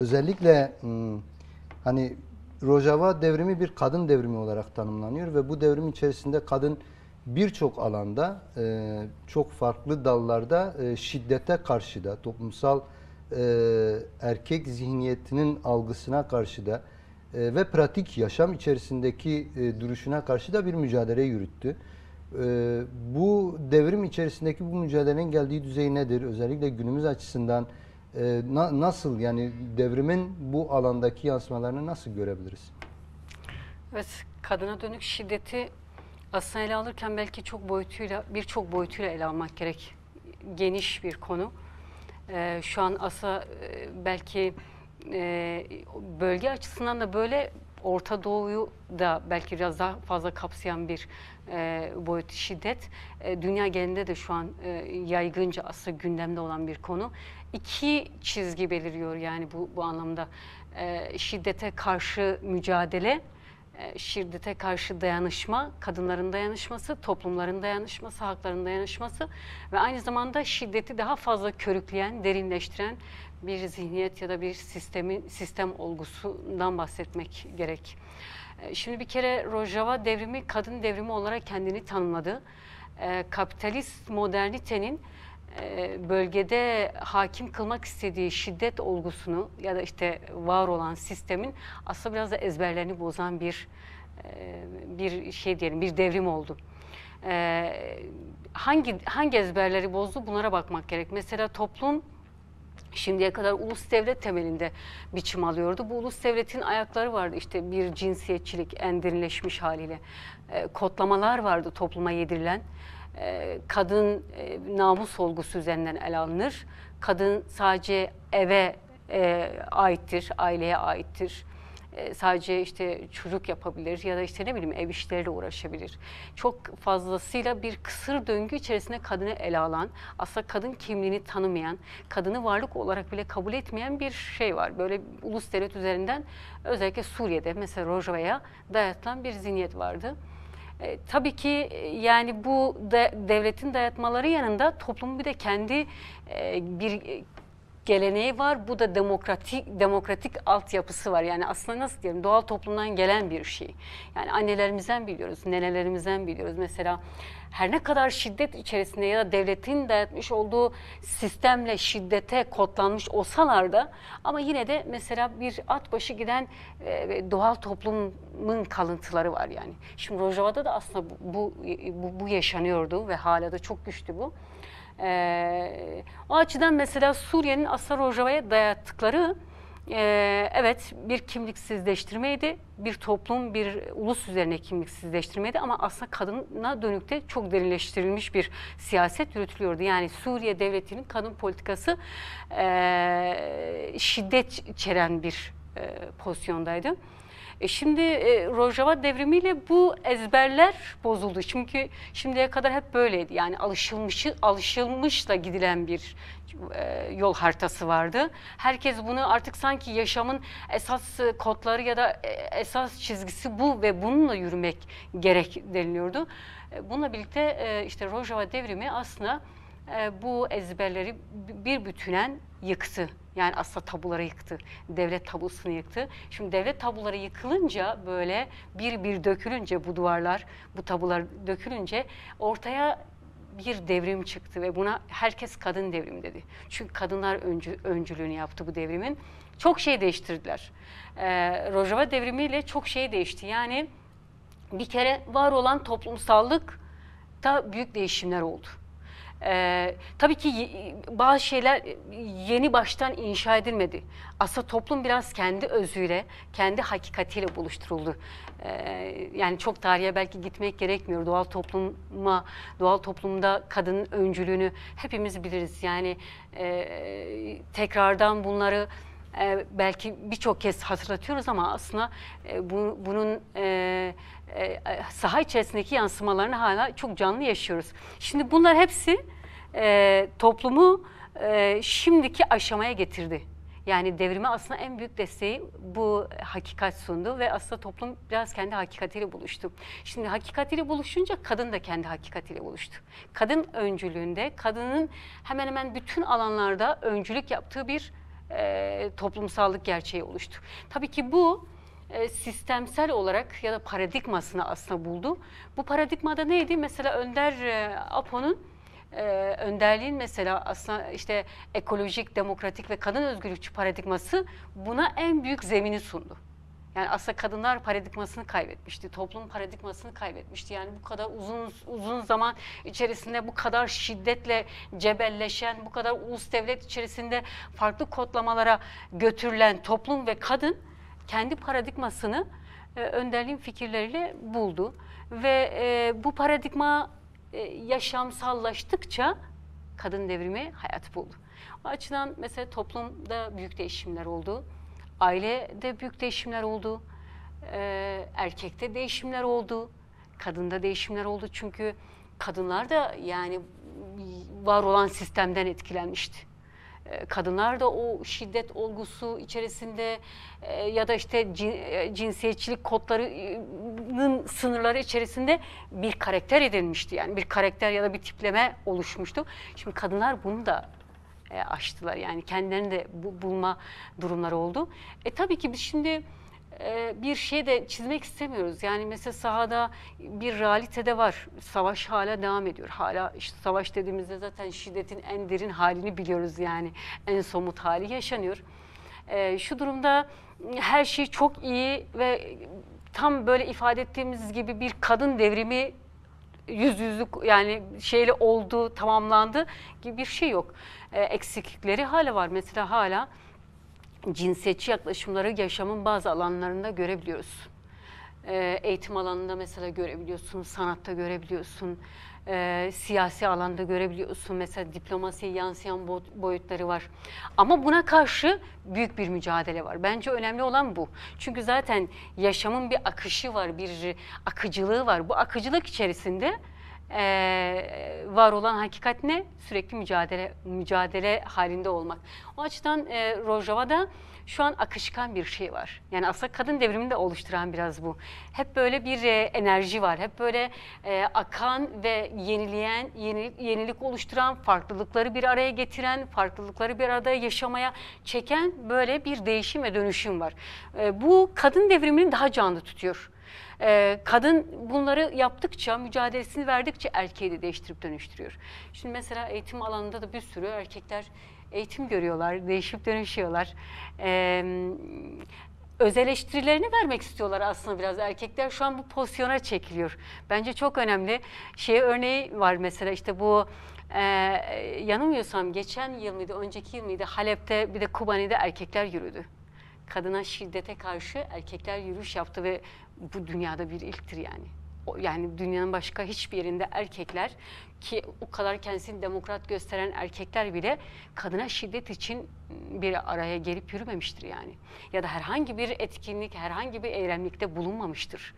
Özellikle hani Rojava devrimi bir kadın devrimi olarak tanımlanıyor ve bu devrim içerisinde kadın birçok alanda, çok farklı dallarda şiddete karşı da, toplumsal erkek zihniyetinin algısına karşı da ve pratik yaşam içerisindeki duruşuna karşı da bir mücadele yürüttü. Bu devrim içerisindeki bu mücadelenin geldiği düzey nedir? Özellikle günümüz açısından nasıl, yani devrimin bu alandaki yansımalarını nasıl görebiliriz? Evet, kadına dönük şiddeti aslında ele alırken belki birçok boyutuyla ele almak gerek. Geniş bir konu. Şu an aslında belki bölge açısından da böyle Orta Doğu'yu da belki biraz daha fazla kapsayan bir boyut şiddet. Dünya genelinde de şu an yaygınca aslında gündemde olan bir konu. İki çizgi beliriyor yani bu anlamda. Şiddete karşı mücadele, şiddete karşı dayanışma, kadınların dayanışması, toplumların dayanışması, halkların dayanışması ve aynı zamanda şiddeti daha fazla körükleyen, derinleştiren bir zihniyet ya da bir sistem olgusundan bahsetmek gerek. Şimdi bir kere Rojava devrimi kadın devrimi olarak kendini tanımladı. Kapitalist modernitenin bölgede hakim kılmak istediği şiddet olgusunu ya da işte var olan sistemin aslında biraz da ezberlerini bozan bir şey diyelim, bir devrim oldu. Hangi ezberleri bozdu, bunlara bakmak gerek. Mesela toplum şimdiye kadar ulus devlet temelinde biçim alıyordu. Bu ulus devletin ayakları vardı, işte bir cinsiyetçilik en derinleşmiş haliyle. Kodlamalar vardı topluma yedirilen. Kadın namus olgusu üzerinden ele alınır. Kadın sadece eve aittir, aileye aittir. Sadece işte çocuk yapabilir ya da işte ne bileyim ev işleriyle uğraşabilir. Çok fazlasıyla bir kısır döngü içerisinde kadını ele alan, aslında kadın kimliğini tanımayan, kadını varlık olarak bile kabul etmeyen bir şey var. Böyle ulus devlet üzerinden özellikle Suriye'de mesela Rojava'ya dayatılan bir zihniyet vardı. Tabii ki yani bu devletin dayatmaları yanında toplumun bir de kendi bir geleneği var. Bu da demokratik altyapısı var. Yani aslında nasıl diyelim, doğal toplumdan gelen bir şey. Yani annelerimizden biliyoruz, nenelerimizden biliyoruz. Mesela her ne kadar şiddet içerisinde ya da devletin dayatmış olduğu sistemle şiddete kodlanmış olsalar da ama yine de mesela bir at başı giden doğal toplumun kalıntıları var yani. Şimdi Rojava'da da aslında bu yaşanıyordu ve hala da çok güçlü bu. O açıdan mesela Suriye'nin aslında Rojava'ya dayattıkları evet bir kimliksizleştirmeydi, bir toplum, bir ulus üzerine kimliksizleştirmeydi ama aslında kadına dönük de çok derinleştirilmiş bir siyaset yürütülüyordu. Yani Suriye devletinin kadın politikası şiddet içeren bir pozisyondaydı. Şimdi Rojava devrimiyle bu ezberler bozuldu. Çünkü şimdiye kadar hep böyleydi. Yani alışılmışla gidilen bir yol haritası vardı. Herkes bunu artık sanki yaşamın esas kodları ya da esas çizgisi bu ve bununla yürümek gerek deniliyordu. Bununla birlikte işte Rojava devrimi aslında bu ezberleri bir bütünen yıktı. Yani aslında tabuları yıktı. Devlet tabusunu yıktı. Şimdi devlet tabuları yıkılınca böyle bir dökülünce bu duvarlar, bu tabular dökülünce ortaya bir devrim çıktı ve buna herkes kadın devrimi dedi. Çünkü kadınlar öncülüğünü yaptı bu devrimin. Çok şey değiştirdiler. Rojava devrimiyle çok şey değişti. Yani bir kere var olan toplumsallık da büyük değişimler oldu. Tabii ki bazı şeyler yeni baştan inşa edilmedi. Aslında toplum biraz kendi özüyle, kendi hakikatiyle buluşturuldu. Yani çok tarihe belki gitmek gerekmiyor. Doğal toplumda kadının öncülüğünü hepimiz biliriz. Yani tekrardan bunları belki birçok kez hatırlatıyoruz ama aslında bunun saha içerisindeki yansımalarını hala çok canlı yaşıyoruz. Şimdi bunlar hepsi toplumu şimdiki aşamaya getirdi. Yani devrime aslında en büyük desteği bu hakikat sundu ve aslında toplum biraz kendi hakikatiyle buluştu. Şimdi hakikatiyle buluşunca kadın da kendi hakikatiyle buluştu. Kadın öncülüğünde, kadının hemen hemen bütün alanlarda öncülük yaptığı bir toplumsallık gerçeği oluştu. Tabii ki bu sistemsel olarak ya da paradigmasını aslında buldu. Bu paradigmada neydi? Mesela Önder Apo'nun önderliğin mesela aslında işte ekolojik, demokratik ve kadın özgürlükçü paradigması buna en büyük zemini sundu. Yani aslında kadınlar paradigmasını kaybetmişti, toplum paradigmasını kaybetmişti. Yani bu kadar uzun zaman içerisinde bu kadar şiddetle cebelleşen, bu kadar ulus devlet içerisinde farklı kodlamalara götürülen toplum ve kadın kendi paradigmasını önderliğin fikirleriyle buldu. Ve bu paradigma yaşamsallaştıkça kadın devrimi hayat buldu. O açıdan mesela toplumda büyük değişimler oldu. Ailede büyük değişimler oldu. Erkekte değişimler oldu. Kadında değişimler oldu. Çünkü kadınlar da yani var olan sistemden etkilenmişti. Kadınlar da o şiddet olgusu içerisinde ya da işte cinsiyetçilik kodlarının sınırları içerisinde bir karakter edinmişti. Yani bir karakter ya da bir tipleme oluşmuştu. Şimdi kadınlar bunu da aştılar. Yani kendilerini de bulma durumları oldu. Tabii ki biz şimdi bir şey de çizmek istemiyoruz. Yani mesela sahada bir realitede var. Savaş hala devam ediyor. Hala işte savaş dediğimizde zaten şiddetin en derin halini biliyoruz yani. En somut hali yaşanıyor. Şu durumda her şey çok iyi ve tam böyle ifade ettiğimiz gibi bir kadın devrimi yüzlük yani şeyle oldu, tamamlandı gibi bir şey yok. Eksiklikleri hala var. Mesela hala cinsiyetçi yaklaşımları yaşamın bazı alanlarında görebiliyoruz. Eğitim alanında mesela görebiliyorsun, sanatta görebiliyorsun, siyasi alanda görebiliyorsun. Mesela diplomasiye yansıyan boyutları var. Ama buna karşı büyük bir mücadele var. Bence önemli olan bu. Çünkü zaten yaşamın bir akışı var, bir akıcılığı var. Bu akıcılık içerisinde var olan hakikat ne? Sürekli mücadele halinde olmak. O açıdan Rojava'da şu an akışkan bir şey var. Yani aslında kadın devrimini de oluşturan biraz bu. Hep böyle bir enerji var. Hep böyle akan ve yenileyen, yenilik oluşturan, farklılıkları bir araya getiren, farklılıkları bir arada yaşamaya çeken böyle bir değişim ve dönüşüm var. Bu kadın devrimini daha canlı tutuyor. Kadın bunları yaptıkça, mücadelesini verdikçe erkeği de değiştirip dönüştürüyor. Şimdi mesela eğitim alanında da bir sürü erkekler eğitim görüyorlar, değişip dönüşüyorlar. Öz eleştirilerini vermek istiyorlar aslında biraz. Erkekler şu an bu pozisyona çekiliyor. Bence çok önemli. Örneği var mesela işte bu yanılmıyorsam geçen yıl mıydı, önceki yıl mıydı Halep'te bir de Kobani'de erkekler yürüdü. Kadına şiddete karşı erkekler yürüyüş yaptı ve bu dünyada bir ilktir yani. Yani dünyanın başka hiçbir yerinde erkekler ki o kadar kendisini demokrat gösteren erkekler bile kadına şiddet için bir araya gelip yürümemiştir yani. Ya da herhangi bir etkinlik, herhangi bir eylemlikte bulunmamıştır.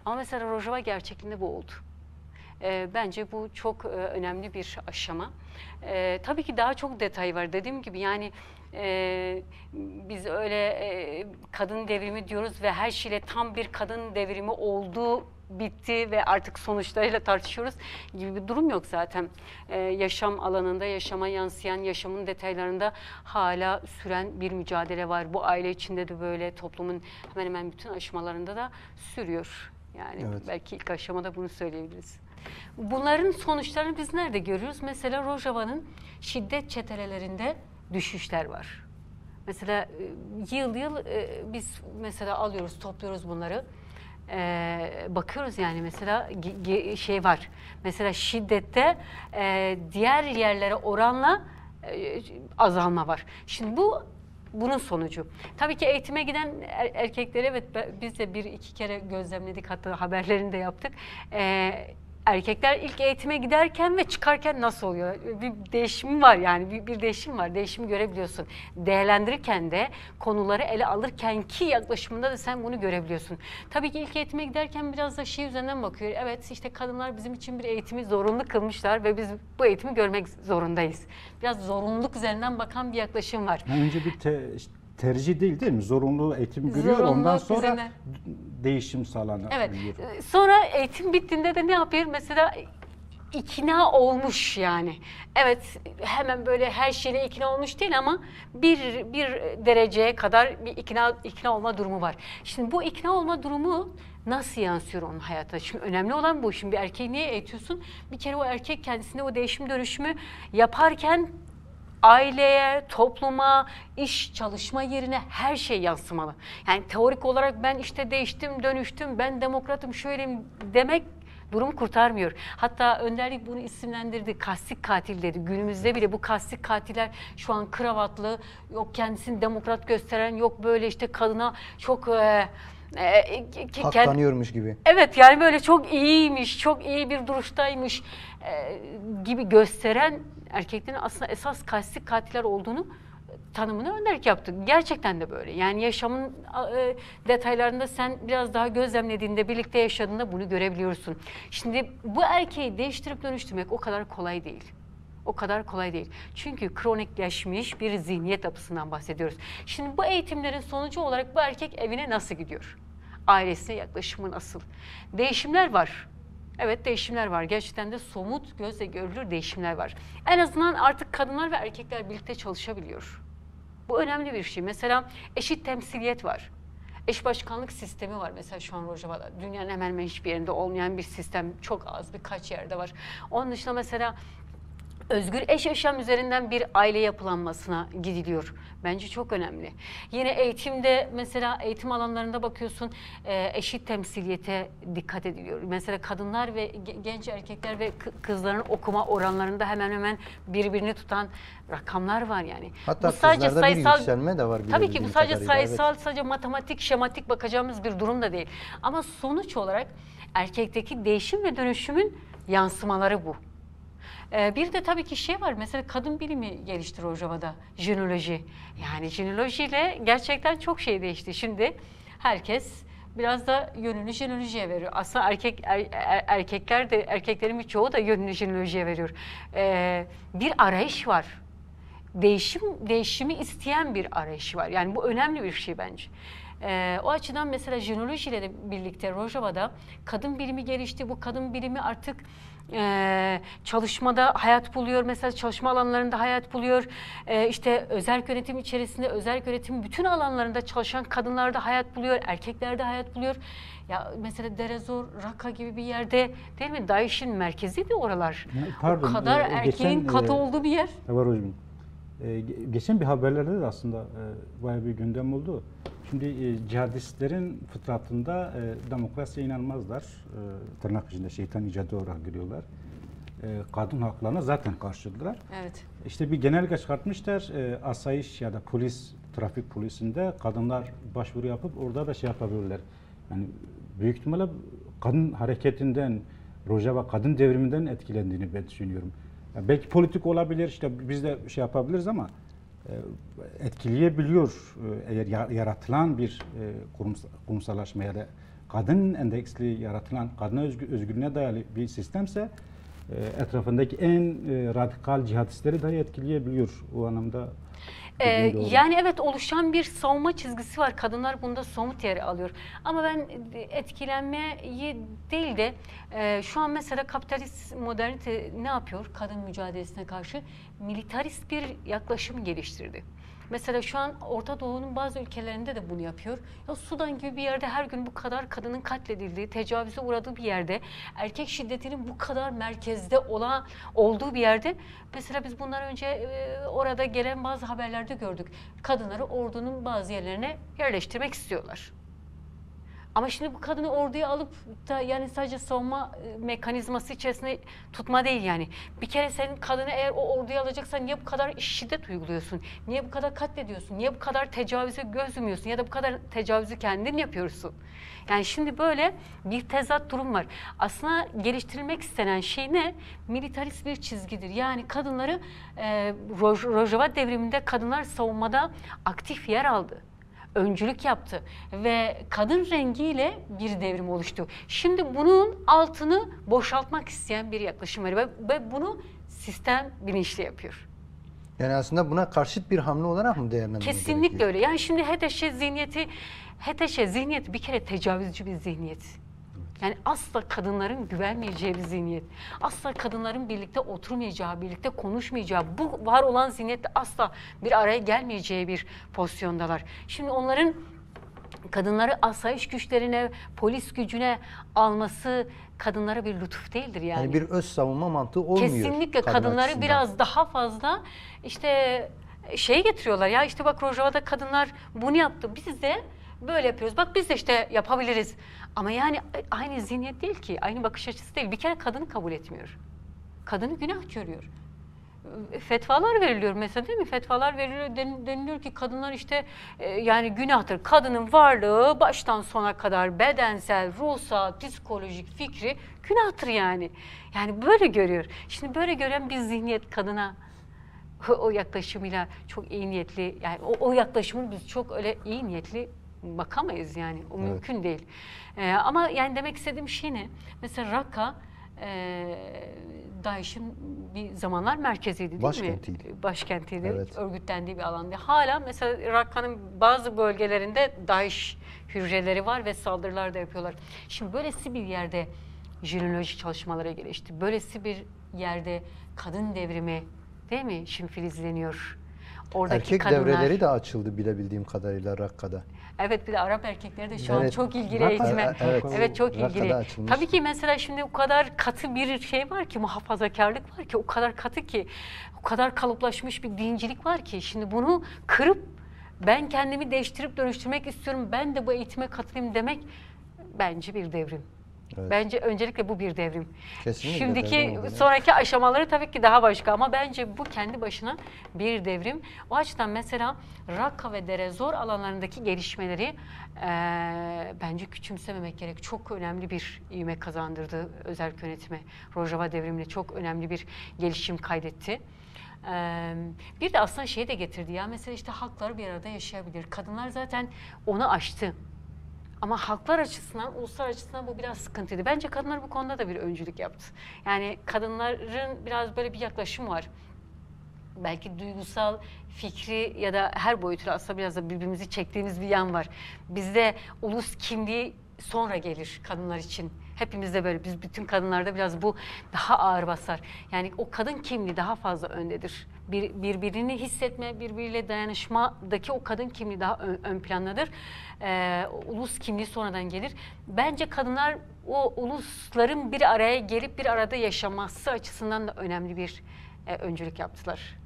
Ama mesela Rojava gerçekliğinde bu oldu. Bence bu çok önemli bir aşama. Tabii ki daha çok detay var. Dediğim gibi yani biz öyle kadın devrimi diyoruz ve her şeyle tam bir kadın devrimi oldu, bitti ve artık sonuçlarıyla tartışıyoruz gibi bir durum yok zaten. Yaşam alanında, yaşama yansıyan, yaşamın detaylarında hala süren bir mücadele var. Bu aile içinde de böyle, toplumun hemen hemen bütün aşamalarında da sürüyor. Yani Evet. belki ilk aşamada bunu söyleyebiliriz. Bunların sonuçlarını biz nerede görüyoruz? Mesela Rojava'nın şiddet çetelerinde düşüşler var. Mesela yıl biz mesela alıyoruz, topluyoruz bunları. Bakıyoruz yani mesela şey var. Mesela şiddette diğer yerlere oranla azalma var. Şimdi bunun sonucu. Tabii ki eğitime giden erkekleri evet biz de bir iki kere gözlemledik, hatta haberlerini de yaptık. Erkekler ilk eğitime giderken ve çıkarken nasıl oluyor? Bir değişim var yani bir değişim var. Değişimi görebiliyorsun. Değerlendirirken de konuları ele alırken ki yaklaşımında da sen bunu görebiliyorsun. Tabii ki ilk eğitime giderken biraz da şey üzerinden bakıyor. Evet işte kadınlar bizim için bir eğitimi zorunlu kılmışlar ve biz bu eğitimi görmek zorundayız. Biraz zorunluluk üzerinden bakan bir yaklaşım var. Yani önce bir tercih değil mi? Zorunlu eğitim görüyor. Ondan sonra değişim sağlanıyor. Evet. Sonra eğitim bittiğinde de ne yapıyor? Mesela ikna olmuş yani. Evet, hemen böyle her şeyle ikna olmuş değil ama bir dereceye kadar bir ikna olma durumu var. Şimdi bu ikna olma durumu nasıl yansıyor onun hayata? Şimdi önemli olan bu. Şimdi bir erkeği niye eğitiyorsun? Bir kere o erkek kendisinde o değişim dönüşümü yaparken aileye, topluma, iş, çalışma yerine her şey yansımalı. Yani teorik olarak ben işte değiştim, dönüştüm, ben demokratım, şöyleyim demek durumu kurtarmıyor. Hatta önderlik bunu isimlendirdi, kastik katil dedi. Günümüzde bile bu kastik katiller şu an kravatlı, yok kendisini demokrat gösteren, yok böyle işte kadına çok Hak tanıyormuş gibi. evet, yani böyle çok iyiymiş, çok iyi bir duruştaymış gibi gösteren erkeklerin aslında esas kastik katiller olduğunu tanımını önderlik yaptı. Gerçekten de böyle. Yani yaşamın detaylarında sen biraz daha gözlemlediğinde, birlikte yaşadığında bunu görebiliyorsun. Şimdi bu erkeği değiştirip dönüştürmek o kadar kolay değil. O kadar kolay değil. Çünkü kronikleşmiş bir zihniyet yapısından bahsediyoruz. Şimdi bu eğitimlerin sonucu olarak bu erkek evine nasıl gidiyor? Ailesine yaklaşımı nasıl? Değişimler var. Evet, değişimler var. Gerçekten de somut, gözle görülür değişimler var. En azından artık kadınlar ve erkekler birlikte çalışabiliyor. Bu önemli bir şey. Mesela eşit temsiliyet var. Eş başkanlık sistemi var mesela şu an Rojava'da. Dünyanın hemen hemen hiçbir yerinde olmayan bir sistem. Çok az birkaç yerde var. Onun dışında mesela özgür eş yaşam üzerinden bir aile yapılanmasına gidiliyor. Bence çok önemli. Yine eğitimde mesela eğitim alanlarında bakıyorsun eşit temsiliyete dikkat ediliyor. Mesela kadınlar ve genç erkekler ve kızların okuma oranlarında hemen hemen birbirini tutan rakamlar var yani. Hatta bu sadece kızlarda bir yükselme de var. Tabii ki bu sadece kadarıyla, sayısal, evet. sadece matematik, şematik bakacağımız bir durum da değil. Ama sonuç olarak erkekteki değişim ve dönüşümün yansımaları bu. Bir de tabii ki şey var, mesela kadın bilimi gelişti Rojava'da, jinoloji. Yani jinolojiyle gerçekten çok şey değişti. Şimdi herkes biraz da yönünü jinolojiye veriyor. Aslında erkekler de, erkeklerin birçoğu da yönünü jinolojiye veriyor. Bir arayış var. Değişimi isteyen bir arayış var. Yani bu önemli bir şey bence. O açıdan mesela jinoloji ile de birlikte Rojava'da kadın bilimi gelişti. Bu kadın bilimi artık çalışmada hayat buluyor. Mesela çalışma alanlarında hayat buluyor. İşte özerk yönetim içerisinde, özerk yönetim bütün alanlarında çalışan kadınlarda hayat buluyor. Erkeklerde hayat buluyor. Ya mesela Derezor, Raqqa gibi bir yerde değil mi? DAEŞ'in merkezi de oralar. Pardon, O kadar erkeğin katı olduğu bir yer. Var hocam. Geçen bir haberlerde de aslında bayağı bir gündem oldu. Şimdi cihadistlerin fıtratında demokrasiye inanmazlar. Tırnak içinde şeytan icadı olarak görüyorlar. Kadın haklarına zaten karşıdırlar. Evet. İşte bir genelge çıkartmışlar. Asayiş ya da polis, trafik polisinde kadınlar başvuru yapıp orada da şey yapabilirler. Yani büyük ihtimalle kadın hareketinden, Rojava kadın devriminden etkilendiğini ben düşünüyorum. Yani belki politik olabilir, işte biz de şey yapabiliriz ama etkileyebiliyor eğer yaratılan bir kurumsallaşma ya da kadın endeksli yaratılan, kadına özgürlüğüne dayalı bir sistemse etrafındaki en radikal cihadistleri dahi etkileyebiliyor o anlamda. Yani evet, oluşan bir savunma çizgisi var. Kadınlar bunda somut yer alıyor. Ama ben etkilenmeyi değil de şu an mesela kapitalist modernite ne yapıyor? Kadın mücadelesine karşı militarist bir yaklaşım geliştirdi. Mesela şu an Orta Doğu'nun bazı ülkelerinde de bunu yapıyor. Ya Sudan gibi bir yerde her gün bu kadar kadının katledildiği, tecavüze uğradığı bir yerde, erkek şiddetinin bu kadar merkezde olduğu bir yerde, mesela biz bundan önce orada gelen bazı haberlerde gördük. Kadınları ordunun bazı yerlerine yerleştirmek istiyorlar. Ama şimdi bu kadını orduya alıp da yani sadece savunma mekanizması içerisinde tutma değil yani. Bir kere senin kadını eğer o orduya alacaksan niye bu kadar şiddet uyguluyorsun? Niye bu kadar katlediyorsun? Niye bu kadar tecavüze göz yumuyorsun? Ya da bu kadar tecavüzü kendin yapıyorsun? Yani şimdi böyle bir tezat durum var. Aslında geliştirilmek istenen şey ne? Militarist bir çizgidir. Yani kadınları Rojava devriminde kadınlar savunmada aktif yer aldı. Öncülük yaptı ve kadın rengiyle bir devrim oluştu. Şimdi bunun altını boşaltmak isteyen bir yaklaşım var ve bunu sistem bilinçli yapıyor. Yani aslında buna karşıt bir hamle olarak mı değerlendirmek Kesinlikle gerekiyor? öyle. Yani şimdi HTŞ zihniyeti bir kere tecavüzcü bir zihniyet. Yani asla kadınların güvenmeyeceği bir zihniyet. Asla kadınların birlikte oturmayacağı, birlikte konuşmayacağı, bu var olan zihniyetle asla bir araya gelmeyeceği bir pozisyondalar. Şimdi onların kadınları asayiş güçlerine, polis gücüne alması kadınlara bir lütuf değildir yani. Yani bir öz savunma mantığı olmuyor. Kesinlikle kadın kadınları açısından. biraz daha fazla işte şey getiriyorlar ya, işte bak Rojava'da kadınlar bunu yaptı, biz de böyle yapıyoruz, bak biz de işte yapabiliriz. Ama yani aynı zihniyet değil ki, aynı bakış açısı değil. Bir kere kadını kabul etmiyor. Kadını günah görüyor. Fetvalar veriliyor mesela, değil mi? Fetvalar veriliyor, deniliyor ki kadınlar işte yani günahtır. Kadının varlığı baştan sona kadar bedensel, ruhsal, psikolojik, fikri günahtır yani. Yani böyle görüyor. Şimdi böyle gören bir zihniyet kadına o yaklaşımıyla çok iyi niyetli, yani o yaklaşımın biz çok öyle iyi niyetli bakamayız yani. O Evet. mümkün değil. Ama yani demek istediğim şey ne? Mesela Rakka DAEŞ'in bir zamanlar merkeziydi, değil Başkentiydi. mi? Başkentiydi. Evet. Örgütlendiği bir alandı. Hala mesela Rakka'nın bazı bölgelerinde DAEŞ hücreleri var ve saldırılar da yapıyorlar. Şimdi böylesi bir yerde jinoloji çalışmaları gelişti. Böylesi bir yerde kadın devrimi, değil mi, şimdi filizleniyor. Oradaki Erkek kadınlar, devreleri de açıldı bilebildiğim kadarıyla Rakka'da. Evet, bir de Arap erkekleri de şu an Evet. çok ilgili Rakka- eğitime. Evet. Evet, çok Rakka'da ilgili. açılmış. Tabii ki mesela şimdi o kadar katı bir şey var ki, muhafazakarlık var ki, o kadar katı ki, o kadar kalıplaşmış bir dincilik var ki, şimdi bunu kırıp ben kendimi değiştirip dönüştürmek istiyorum, ben de bu eğitime katılayım demek bence bir devrim. Evet. Bence öncelikle bu bir devrim. Kesinlikle Şimdiki devrim oldu. sonraki aşamaları tabii ki daha başka ama bence bu kendi başına bir devrim. O açıdan mesela Rakka ve Dere Zor alanlarındaki gelişmeleri bence küçümsememek gerek. Çok önemli bir ivme kazandırdı özerk yönetime. Rojava devrimine çok önemli bir gelişim kaydetti. Bir de aslında şeyi de getirdi ya, mesela işte halklar bir arada yaşayabilir. Kadınlar zaten onu aştı. Ama halklar açısından, uluslar açısından bu biraz sıkıntıydı. Bence kadınlar bu konuda da bir öncülük yaptı. Yani kadınların biraz böyle bir yaklaşım var. Belki duygusal, fikri ya da her boyutuyla aslında biraz da birbirimizi çektiğimiz bir yan var. Bizde ulus kimliği sonra gelir kadınlar için. Hepimizde böyle, biz bütün kadınlarda biraz bu daha ağır basar. Yani o kadın kimliği daha fazla öndedir. Birbirini hissetme, birbiriyle dayanışmadaki o kadın kimliği daha ön plandadır. Ulus kimliği sonradan gelir. Bence kadınlar o ulusların bir araya gelip bir arada yaşaması açısından da önemli bir öncülük yaptılar.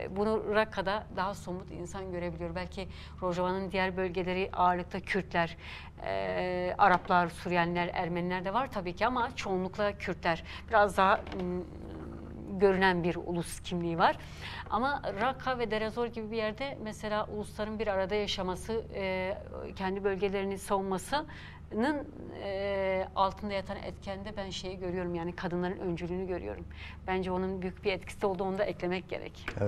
Bunu Rakka'da daha somut insan görebiliyor. Belki Rojava'nın diğer bölgeleri ağırlıkta Kürtler, Araplar, Suriyeliler, Ermeniler de var tabii ki ama çoğunlukla Kürtler. Biraz daha görünen bir ulus kimliği var. Ama Rakka ve Dere Zor gibi bir yerde mesela ulusların bir arada yaşaması, kendi bölgelerini savunmasının altında yatan etkende ben şeyi görüyorum, yani kadınların öncülüğünü görüyorum. Bence onun büyük bir etkisi olduğunu da eklemek gerek. Evet.